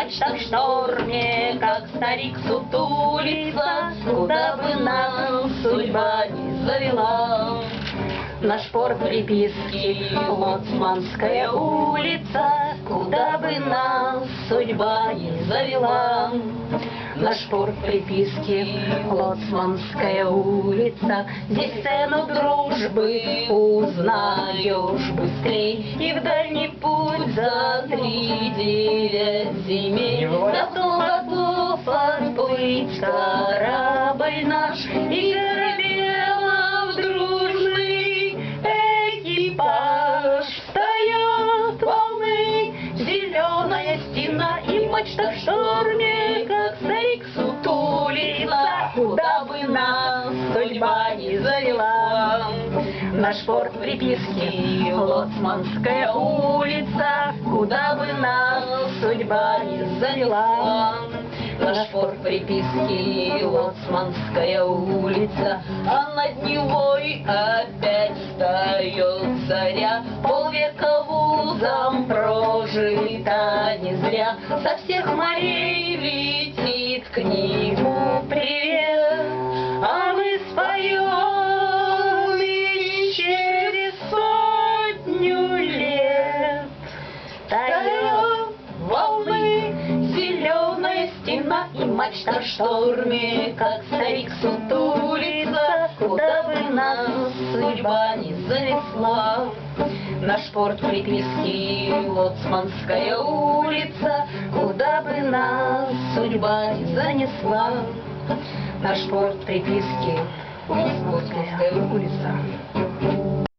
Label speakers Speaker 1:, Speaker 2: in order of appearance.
Speaker 1: мачта в шторме, как старик сутулится, куда бы нас судьба не завела. Наш порт приписки Лоцманская улица, куда бы нас судьба не завела. Наш порт приписки Лоцманская улица, здесь цену дружбы узнаешь быстрей, и в дальний путь за 3-9 земель. Давно готов отплыть корабль наш, и корабелов дружный экипаж. Стоят волны, зеленая стена, и мачта в шторме, как старик сутулится, куда бы нас судьба не завела. Наш порт приписки Лоцманская улица, куда бы нас судьба не завела. Наш порт приписки Лоцманская улица, а над Невой опять встает заря. Полвека вузом прожита не зря, со всех морей летит к нему привет, а мы споем и через 100 лет. Встаем волны, зеленая стена, и мачта в шторме, как старик сутулится, куда бы нас судьба не занесла. Наш порт приписки Лоцманская улица, куда бы нас судьба не занесла. Наш порт приписки Лоцманская улица.